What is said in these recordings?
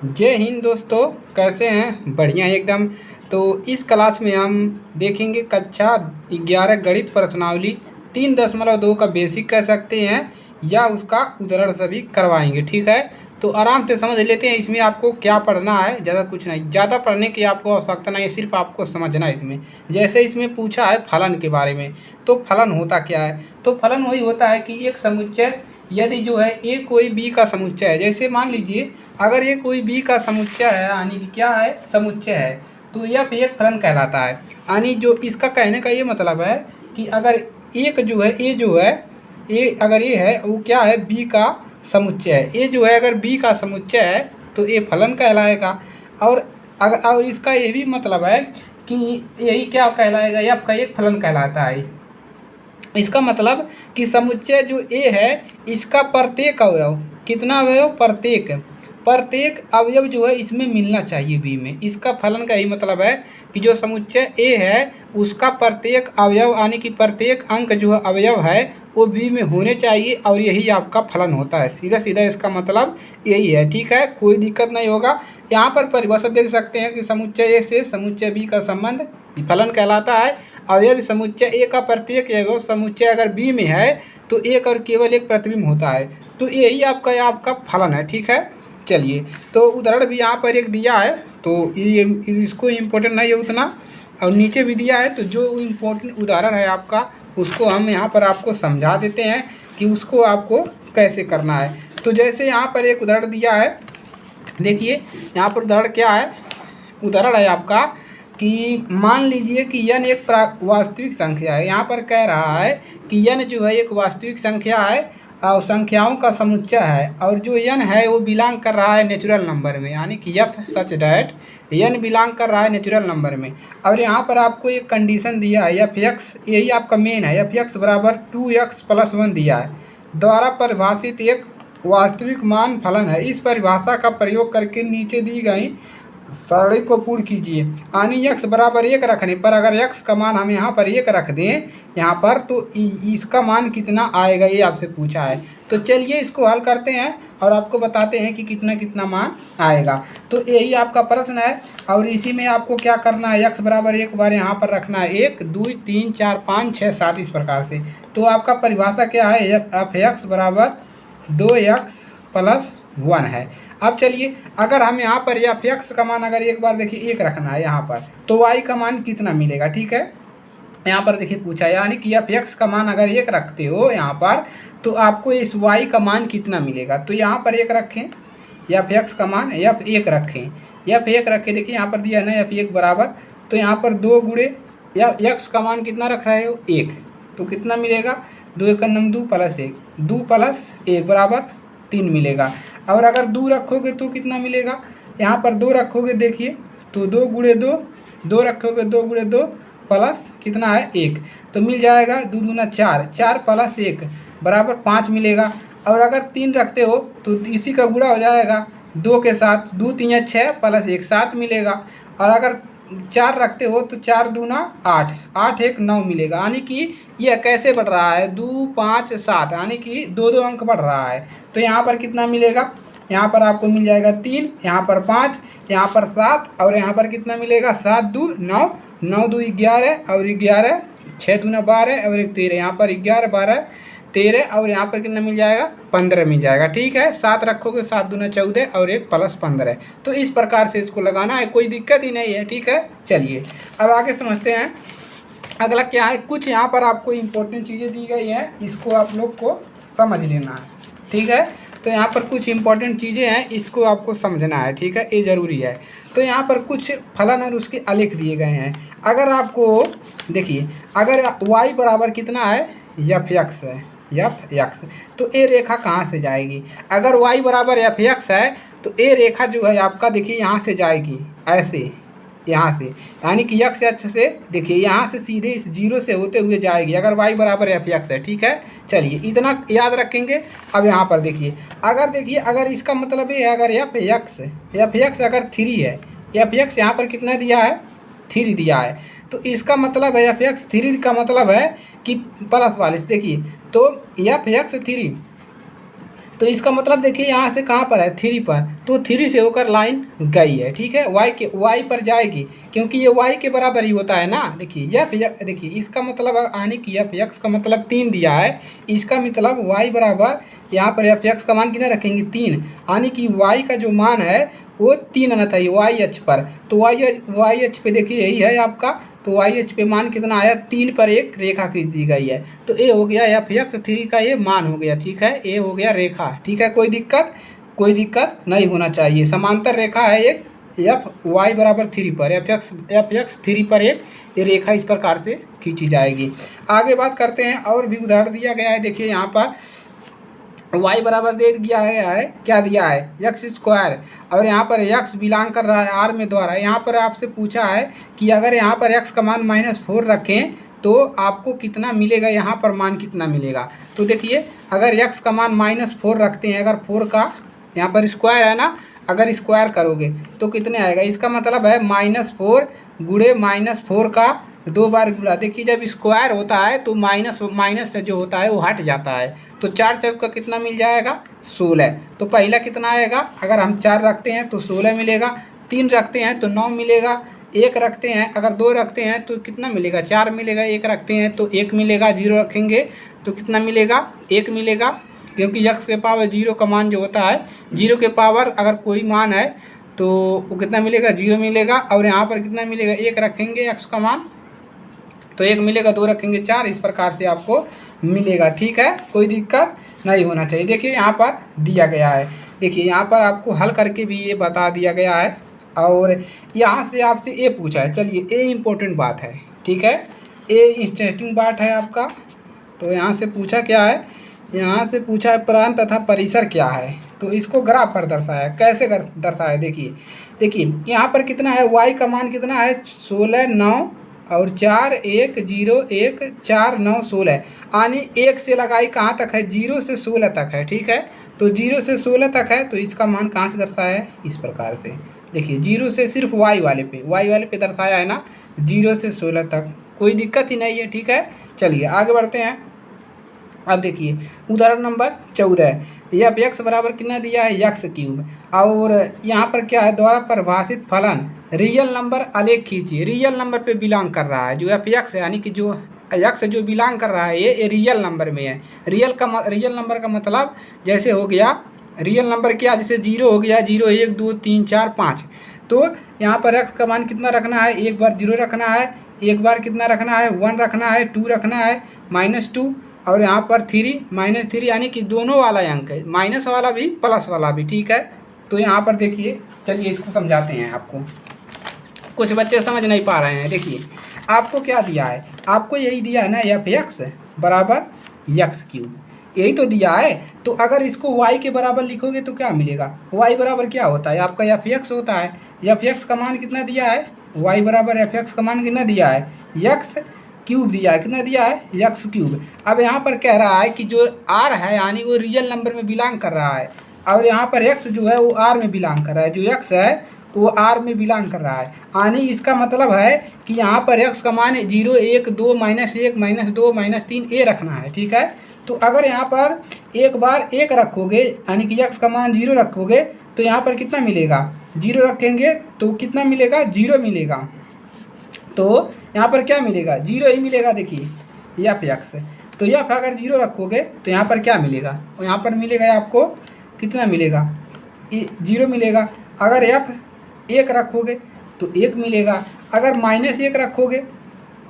जय हिंद दोस्तों। कैसे हैं? बढ़िया एकदम। तो इस क्लास में हम देखेंगे कक्षा 11 गणित प्रश्नावली 3.2 का बेसिक कह सकते हैं या उसका उदाहरण सभी करवाएंगे। ठीक है, तो आराम से समझ लेते हैं। इसमें आपको क्या पढ़ना है, ज़्यादा कुछ नहीं, ज़्यादा पढ़ने की आपको आवश्यकता नहीं है, सिर्फ आपको समझना है इसमें। जैसे इसमें पूछा है फलन के बारे में, तो फलन होता क्या है? तो फलन वही होता है कि एक समुच्चय यदि जो है ए कोई बी का समुच्चय है। जैसे मान लीजिए अगर ये कोई बी का समुच्चय है, यानी कि क्या है, समुच्चय है, तो यह एक फलन कहलाता है। यानी जो इसका कहने का ये मतलब है कि अगर एक जो है ए जो है ए अगर ये है वो क्या है, बी का समुच्चय है। ए जो है अगर बी का समुच्चय है तो ये फलन कहलाएगा। और इसका ये भी मतलब है कि यही क्या कहलाएगा, एफ का एक फलन कहलाता है। इसका मतलब कि समुच्चय जो ए है इसका प्रत्येक अवयव, कितना अवयव, प्रत्येक प्रत्येक अवयव जो है इसमें मिलना चाहिए बी में। इसका फलन का यही मतलब है कि जो समुच्चय ए है उसका प्रत्येक अवयव यानी कि प्रत्येक अंक जो अवयव है वो बी में होने चाहिए, और यही आपका फलन होता है। सीधा सीधा इसका मतलब यही है। ठीक है, कोई दिक्कत नहीं होगा। यहाँ पर परिभाषा देख सकते हैं कि समुच्चय ए से समुच्चय बी का संबंध फलन कहलाता है। और यदि समुच्चय ए का प्रत्येक अवयव समुच्चय अगर बी में है तो एक और केवल एक प्रतिबिंब होता है, तो यही आपका फलन है। ठीक है, चलिए, तो उदाहरण भी यहाँ पर एक दिया है, तो ये इसको इम्पोर्टेंट नहीं है उतना, और नीचे भी दिया है। तो जो इम्पोर्टेंट उदाहरण है आपका उसको हम यहाँ पर आपको समझा देते हैं कि उसको आपको कैसे करना है। तो जैसे यहाँ पर एक उदाहरण दिया है, देखिए यहाँ पर उदाहरण क्या है। उदाहरण है आपका कि मान लीजिए कि n एक वास्तविक संख्या है। यहाँ पर कह रहा है कि n जो है एक वास्तविक संख्या है और संख्याओं का समुच्चय है, और जो n है वो बिलोंग कर रहा है नेचुरल नंबर में, यानी कि f such that n belong कर रहा है नेचुरल नंबर में। और यहाँ पर आपको एक कंडीशन दिया है f(x), यही आपका मेन है, f(x) बराबर 2x+1 दिया है, द्वारा परिभाषित एक वास्तविक मान फलन है। इस परिभाषा का प्रयोग करके नीचे दी गई सारणी को पूर्ण कीजिए। यानी x बराबर 1 रखने पर अगर x का मान हम यहाँ पर 1 रख दें यहाँ पर, तो इसका मान कितना आएगा ये आपसे पूछा है। तो चलिए इसको हल करते हैं और आपको बताते हैं कि कितना कितना मान आएगा। तो यही आपका प्रश्न है, और इसी में आपको क्या करना है, x बराबर 1 बार यहाँ पर रखना है, 1 2 3 4 5 6 7 इस प्रकार से। तो आपका परिभाषा क्या है, f(x) बराबर 2x+1 है। अब चलिए अगर हम यहाँ पर f(x) का मान अगर एक बार देखिए 1 रखना है यहाँ पर, तो y का मान कितना मिलेगा। ठीक है, यहाँ पर देखिए पूछा है, यानी कि f(x) का मान अगर 1 रखते हो यहाँ पर तो आपको इस y का मान कितना मिलेगा। तो यहाँ पर 1 रखें, f(x) का मान f1 रखें, f1 रखें। देखिए यहाँ पर दिया है ना f1 बराबर, तो यहाँ पर 2 गुणे x का मान कितना रख रहे हो, 1, तो कितना मिलेगा, 2 × 2 + 1, 2 + 1 बराबर 3 मिलेगा। और अगर 2 रखोगे तो कितना मिलेगा, यहाँ पर 2 रखोगे देखिए, तो 2 × 2, 2 रखोगे 2 × 2 प्लस कितना है 1, तो मिल जाएगा 2 दूना 4, 4 + 1 बराबर 5 मिलेगा। और अगर 3 रखते हो तो इसी का गुणा हो जाएगा 2 के साथ, 2 × 3 = 6 + 1 7 मिलेगा। और अगर 4 रखते हो तो 4 दूना 8, 8 1 9 मिलेगा। यानी कि यह कैसे बढ़ रहा है, 2 5 7, यानी कि 2 अंक बढ़ रहा है। तो यहाँ पर कितना मिलेगा, यहाँ पर आपको मिल जाएगा 3, यहाँ पर 5, यहाँ पर 7, और यहाँ पर कितना मिलेगा, 7 2 9, 9 2 11, और 11 6 दूना 12, और 1 13, यहाँ पर 11 12 13, और यहाँ पर कितना मिल जाएगा, 15 मिल जाएगा। ठीक है, 7 रखोगे 7 दूना 14, और 1 + 15, तो इस प्रकार से इसको लगाना है, कोई दिक्कत ही नहीं है। ठीक है, चलिए अब आगे समझते हैं। अगला क्या है, कुछ यहाँ पर आपको इम्पोर्टेंट चीज़ें दी गई हैं, इसको आप लोग को समझ लेना है। ठीक है, तो यहाँ पर कुछ इम्पोर्टेंट चीज़ें हैं, इसको आपको समझना है। ठीक है, ये ज़रूरी है। तो यहाँ पर कुछ फलन और उसके आलेख दिए गए हैं। अगर आपको देखिए, अगर y बराबर कितना है, f(x) है, f(x), तो ये रेखा कहाँ से जाएगी, अगर y बराबर f(x) है तो ये रेखा जो है आपका देखिए यहाँ से जाएगी, ऐसे यहाँ से, यानी कि x अक्ष से देखिए यहाँ से सीधे इस 0 से होते हुए जाएगी, अगर y बराबर f(x) है। ठीक है, चलिए इतना याद रखेंगे। अब यहाँ पर देखिए, अगर इसका मतलब ये है, अगर f(x) अगर 3 है, f(x) यहाँ पर कितना दिया है, 3 दिया है, तो इसका मतलब है f(x) 3 का मतलब है कि +40। देखिए तो f(x) 3, तो इसका मतलब देखिए यहाँ से कहाँ पर है, 3 पर, तो 3 से होकर लाइन गई है, ठीक है, वाई पर जाएगी, क्योंकि ये वाई के बराबर ही होता है ना। देखिए एफ, देखिए इसका मतलब आने की एफ एक्स का मतलब 3 दिया है, इसका मतलब वाई बराबर यहाँ पर एफ एक्स का मान कितना रखेंगे, 3, यानी कि वाई का जो मान है वो 3 आना चाहिए वाई एच पर। तो वाई एच पे देखिए यही है आपका, तो वाई एच पे मान कितना आया, 3 पर एक रेखा खींच दी गई है, तो ए हो गया एफ एक्स 3 का ये मान हो गया, ठीक है, ए हो गया रेखा, ठीक है, कोई दिक्कत नहीं होना चाहिए। समांतर रेखा है एक एफ वाई बराबर 3 पर, एफ एक्स 3 पर एक ये रेखा इस प्रकार से खींची जाएगी। आगे बात करते हैं, और भी उदाहरण दिया गया है, देखिए यहाँ पर y बराबर दे दिया है, क्या दिया है, एक्स स्क्वायर, और यहाँ पर x बिलोंग कर रहा है आर में द्वारा। यहाँ पर आपसे पूछा है कि अगर यहाँ पर x का मान -4 रखें तो आपको कितना मिलेगा, यहाँ पर मान कितना मिलेगा। तो देखिए अगर x का मान -4 रखते हैं, अगर 4 का यहाँ पर स्क्वायर है ना, अगर स्क्वायर करोगे तो कितने आएगा, इसका मतलब है -4 गुणे -4 का 2 बार गुणा। देखिए जब स्क्वायर होता है तो माइनस से जो होता है वो हट जाता है, तो 4 चौक का कितना मिल जाएगा, 16। तो पहला कितना आएगा, अगर हम 4 रखते हैं तो 16 मिलेगा, 3 रखते हैं तो 9 मिलेगा, 1 रखते हैं, अगर 2 रखते हैं तो कितना मिलेगा, 4 मिलेगा, 1 रखते हैं तो 1 मिलेगा, 0 रखेंगे तो कितना मिलेगा, 1 मिलेगा, क्योंकि x के पावर 0 का मान जो होता है, 0 के पावर अगर कोई मान है तो वो कितना मिलेगा, 0 मिलेगा, और यहाँ पर कितना मिलेगा, 1 रखेंगे x का मान तो 1 मिलेगा, 2 रखेंगे 4, इस प्रकार से आपको मिलेगा, ठीक है, कोई दिक्कत नहीं होना चाहिए। देखिए यहाँ पर दिया गया है, देखिए यहाँ पर आपको हल करके भी ये बता दिया गया है, और यहाँ से आपसे ए पूछा है। चलिए ए इम्पोर्टेंट बात है, ठीक है, ए इंटरेस्टिंग बात है आपका। तो यहाँ से पूछा क्या है, यहाँ से पूछा है प्रांत तथा परिसर क्या है, तो इसको ग्राफ पर दर्शाया, कैसे दर्शाया, देखिए यहाँ पर कितना है, y का मान कितना है, 16 9 और 4 1 0 1 4 9 16, यानी 1 से लगाई कहाँ तक है, 0 से 16 तक है, ठीक है, तो 0 से 16 तक है, तो इसका मान कहाँ से दर्शाया है, इस प्रकार से। देखिए 0 से सिर्फ y वाले पे दर्शाया है ना, 0 से 16 तक, कोई दिक्कत ही नहीं है, ठीक है। चलिए आगे बढ़ते हैं। अब देखिए उदाहरण नंबर 14, एफ एक्स बराबर कितना दिया है, एक्स क्यूब, और यहाँ पर क्या है, द्वारा परिभाषित फलन रियल नंबर आलेख खींचिए। रियल नंबर पे बिलोंग कर रहा है जो एफ एक्स है, यानी कि जो एक्स जो बिलोंग कर रहा है ये रियल नंबर में है। रियल नंबर का मतलब जैसे हो गया, रियल नंबर क्या, जैसे 0 हो गया, 0 1 2 3 4 5, तो यहाँ पर एक्स का मान कितना रखना है, एक बार 0 रखना है, एक बार कितना रखना है, 1 रखना है, 2 रखना है, -2, और यहाँ पर 3 -3, यानी कि दोनों वाला अंक है, माइनस वाला भी प्लस वाला भी, ठीक है। तो यहाँ पर देखिए, चलिए इसको समझाते हैं आपको, कुछ बच्चे समझ नहीं पा रहे हैं। देखिए आपको क्या दिया है, आपको यही दिया है ना, एफ एक्स बराबर एक्स क्यूब, यही तो दिया है। तो अगर इसको y के बराबर लिखोगे तो क्या मिलेगा, y बराबर क्या होता है आपका, एफ एक्स होता है। एफ एक्स का मान कितना दिया है, y बराबर एफ एक्स का मान कितना दिया है, एक्स क्यूब दिया है, कितना दिया है, एक्स क्यूब। अब यहाँ पर कह रहा है कि जो r है यानी वो रियल नंबर में बिलोंग कर रहा है, और यहाँ पर x जो है वो r में बिलोंग कर रहा है, जो x है वो r में बिलोंग कर रहा है, यानी इसका मतलब है कि यहाँ पर x का मान 0 1 2 -1 -2 -3 ए रखना है, ठीक है। तो अगर यहाँ पर एक बार 1 रखोगे, यानी कि x का मान 0 रखोगे, तो यहाँ पर कितना मिलेगा, 0 रखेंगे तो कितना मिलेगा, 0 मिलेगा, तो यहाँ पर क्या मिलेगा, 0 ही मिलेगा। देखिए एफ एक्स, तो एफ अगर 0 रखोगे तो यहाँ पर क्या मिलेगा, और यहाँ पर मिलेगा आपको कितना मिलेगा, 0 मिलेगा। अगर एफ 1 रखोगे तो 1 मिलेगा, अगर -1 रखोगे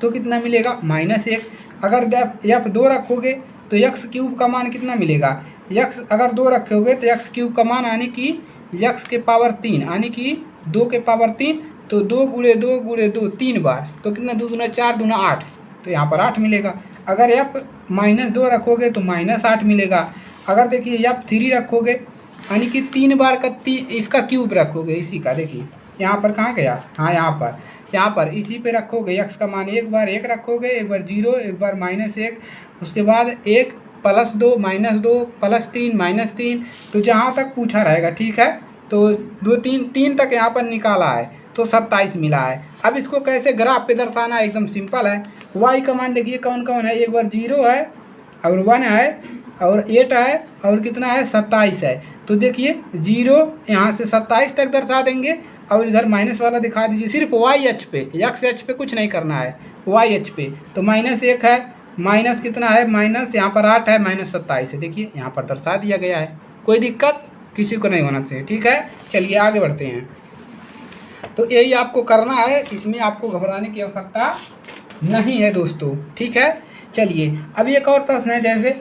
तो कितना मिलेगा, -1। अगर एफ 2 रखोगे तो एक्स क्यूब का मान कितना मिलेगा, एक्स अगर 2 रखोगे तो एक्स क्यूब का मान यानी कि एक्स के पावर 3, यानी कि 2 के पावर 3, तो 2 गुणे 2 गुणे 2 3 बार, तो कितना 2 दूना 4 दूना 8, तो यहाँ पर 8 मिलेगा। अगर एफ -2 रखोगे तो -8 मिलेगा। अगर देखिए एफ 3 रखोगे, यानी कि 3 बार का इसका क्यूब रखोगे, इसी का, देखिए यहाँ पर कहाँ गया, हाँ यहाँ पर इसी पे रखोगे, एक्स का मान एक बार 1 रखोगे, एक बार 0, एक बार -1, उसके बाद 1 +2 -2 +3 -3, तो जहाँ तक पूछा रहेगा, ठीक है। तो 2 3 तक यहाँ पर निकाला है, तो 27 मिला है। अब इसको कैसे ग्राफ पे दर्शाना है, एकदम सिंपल है। y का मान देखिए कौन कौन है, एक बार 0 है और 1 है और 8 है और कितना है 27 है। तो देखिए 0 यहाँ से 27 तक दर्शा देंगे और इधर माइनस वाला दिखा दीजिए सिर्फ वाई एच पे, एक्स एच पे कुछ नहीं करना है, वाई एच पे। तो -1 है, माइनस कितना है, माइनस यहाँ पर 8 है, -27 है। देखिए यहाँ पर दर्शा दिया गया है, कोई दिक्कत किसी को नहीं होना चाहिए। ठीक है, चलिए आगे बढ़ते हैं। तो यही आपको करना है, इसमें आपको घबराने की आवश्यकता नहीं है दोस्तों। ठीक है, चलिए अब एक और प्रश्न है, जैसे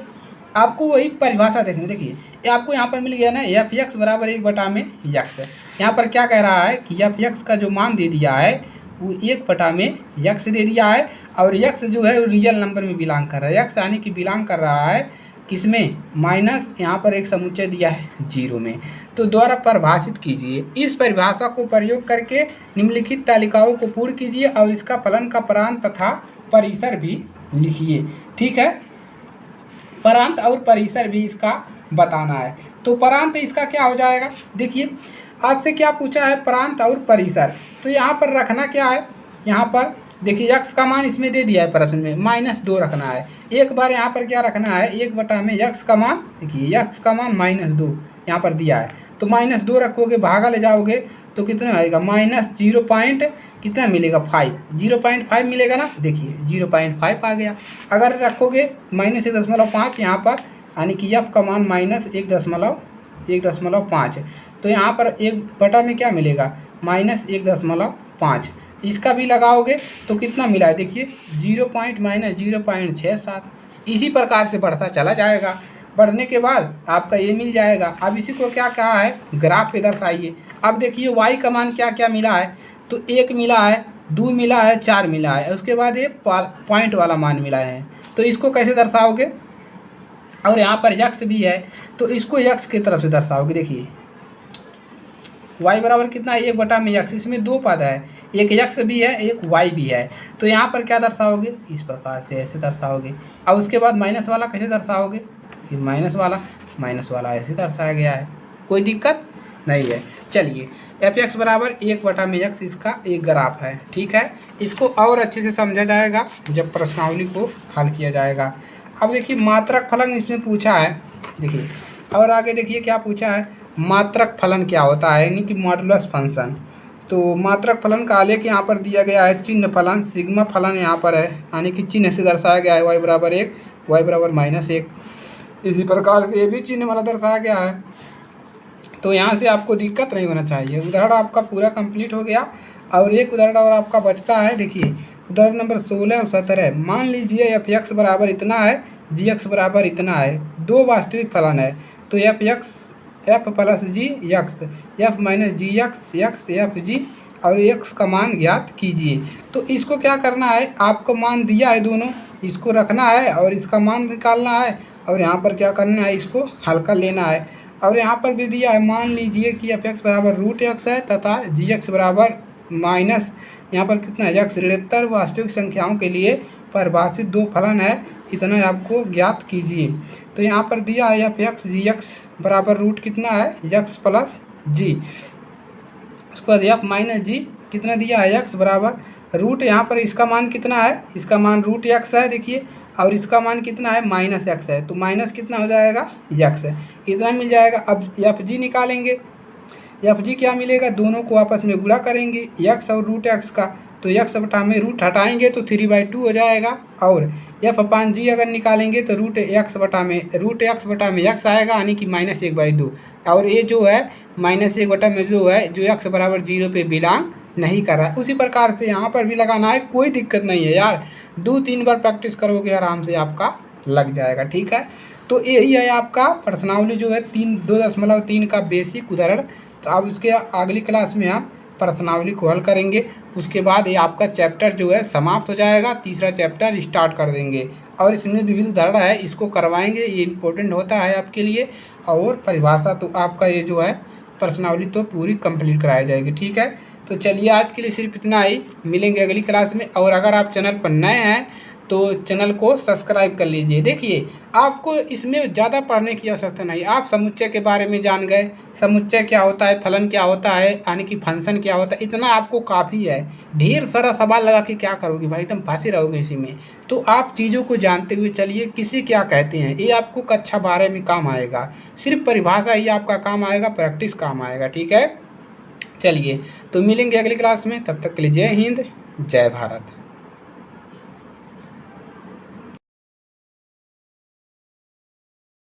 आपको वही परिभाषा देखनी। देखिए ये आपको यहाँ पर मिल गया ना, एफ एक्स बराबर 1/x। यहाँ पर क्या कह रहा है कि एफ एक्स का जो मान दे दिया है वो 1/x दे दिया है, और x जो है वो रियल नंबर में बिलोंग कर रहा है। x यानी कि बिलोंग कर रहा है किसमें, माइनस यहाँ पर एक समुच्चय दिया है 0 में। तो द्वारा परिभाषित कीजिए, इस परिभाषा को प्रयोग करके निम्नलिखित तालिकाओं को पूर्ण कीजिए और इसका फलन का प्रांत तथा परिसर भी लिखिए। ठीक है, प्रांत और परिसर भी इसका बताना है। तो प्रांत इसका क्या हो जाएगा, देखिए आपसे क्या पूछा है, प्रांत और परिसर। तो यहाँ पर रखना क्या है, यहाँ पर देखिए x का मान इसमें दे दिया है प्रश्न में, -2 रखना है। एक बार यहाँ पर क्या रखना है, 1/x का मान, देखिए x का मान -2 यहाँ पर दिया है। तो -2 रखोगे, भागा ले जाओगे तो कितना आएगा, -0 पॉइंट कितना मिलेगा, 5, 0.5 मिलेगा ना। देखिए 0.5 आ गया। अगर रखोगे -1.5 यहाँ पर, यानी कि f का मान -1.5, तो यहाँ पर 1 में क्या मिलेगा, -1.5। इसका भी लगाओगे तो कितना मिला है, देखिए 0.67। इसी प्रकार से बढ़ता चला जाएगा। बढ़ने के बाद आपका ये मिल जाएगा। अब इसी को क्या कहा है, ग्राफ पे दर्शाइए। अब देखिए y का मान क्या क्या मिला है, तो 1 मिला है, 2 मिला है, 4 मिला है, उसके बाद ये पॉइंट वाला मान मिला है। तो इसको कैसे दर्शाओगे, और यहाँ पर x भी है तो इसको x की तरफ से दर्शाओगे। देखिए y बराबर कितना है, 1/x। इसमें 2 पद है, एक x भी है, एक y भी है। तो यहाँ पर क्या दर्शाओगे, इस प्रकार से ऐसे दर्शाओगे। अब उसके बाद माइनस वाला कैसे दर्शाओगे, फिर माइनस वाला ऐसे दर्शाया गया है, कोई दिक्कत नहीं है। चलिए f(x) बराबर 1/x इसका एक ग्राफ है। ठीक है, इसको और अच्छे से समझा जाएगा जब प्रश्नावली को हल किया जाएगा। अब देखिए मात्रक फलन इसमें पूछा है, देखिए और आगे देखिए क्या पूछा है, मात्रक फलन क्या होता है, यानी कि मॉडुलस फंक्शन। तो मात्रक फलन का आलेख यहाँ पर दिया गया है, चिन्ह फलन सिग्मा फलन यहाँ पर है, यानी कि चिन्ह से दर्शाया गया है, y बराबर 1, y बराबर -1। इसी प्रकार से ये भी चिन्ह वाला दर्शाया गया है। तो यहाँ से आपको दिक्कत नहीं होना चाहिए। उदाहरण आपका पूरा कंप्लीट हो गया, और एक उदाहरण और आपका बचता है। देखिए उदाहरण नंबर 16 और 17। मान लीजिए f(x) बराबर इतना है, g(x) बराबर इतना है। दो वास्तविक फलन है, तो f(x) f प्लस जी x, f माइनस जी x f g, और x का मान ज्ञात कीजिए। तो इसको क्या करना है, आपको मान दिया है दोनों, इसको रखना है और इसका मान निकालना है, और यहाँ पर क्या करना है, इसको हल्का लेना है। और यहाँ पर भी दिया है, मान लीजिए कि f(x) बराबर √x है तथा g(x) बराबर माइनस यहाँ पर कितना है x, ऋणोत्तर वास्तविक संख्याओं के लिए परिभाषित दो फलन है, इतना आपको ज्ञात कीजिए। तो यहाँ पर दिया है f(x) g(x) बराबर रूट कितना है, x प्लस जी। उसके बाद f माइनस जी कितना दिया है, x बराबर रूट, यहाँ पर इसका मान कितना है, इसका मान √x है देखिए, और इसका मान कितना है, -x है। तो माइनस कितना हो जाएगा, x है, इतना मिल जाएगा। अब f(g) निकालेंगे, f(g) क्या मिलेगा, दोनों को आपस में गुणा करेंगे, x और √x का, तो x बटा में रूट हटाएंगे तो 3/2 हो जाएगा। और f/g अगर निकालेंगे तो √x बटा में x आएगा, यानी कि -1/2। और ये जो है -1/2 है, जो x बराबर 0 पे बिलोंग नहीं कर रहा है। उसी प्रकार से यहाँ पर भी लगाना है, कोई दिक्कत नहीं है यार, 2-3 बार प्रैक्टिस करोगे आराम से आपका लग जाएगा। ठीक है, तो यही है आपका प्रश्नावली जो है 2.3 का बेसिक उदाहरण। तो अब उसके अगली क्लास में आप प्रश्नावली को हल करेंगे, उसके बाद ये आपका चैप्टर जो है समाप्त हो जाएगा, तीसरा चैप्टर स्टार्ट कर देंगे। और इसमें विविध उदाहरण है, इसको करवाएंगे, ये इम्पोर्टेंट होता है आपके लिए। और परिभाषा तो आपका ये जो है प्रश्नावली तो पूरी कंप्लीट कराई जाएगी। ठीक है, तो चलिए आज के लिए सिर्फ इतना ही, मिलेंगे अगली क्लास में। और अगर आप चैनल पर नए हैं तो चैनल को सब्सक्राइब कर लीजिए। देखिए आपको इसमें ज़्यादा पढ़ने की आवश्यकता नहीं, आप समुच्चय के बारे में जान गए, समुच्चय क्या होता है, फलन क्या होता है, यानी कि फंक्शन क्या होता है, इतना आपको काफ़ी है। ढेर सारा सवाल लगा के क्या करोगे भाई, एकदम फंसे रहोगे इसी में। तो आप चीज़ों को जानते हुए चलिए, किसे क्या कहते हैं ये आपको कक्षा 12 में काम आएगा। सिर्फ परिभाषा ही आपका काम आएगा, प्रैक्टिस काम आएगा। ठीक है, चलिए तो मिलेंगे अगली क्लास में, तब तक के लिए जय हिंद, जय भारत।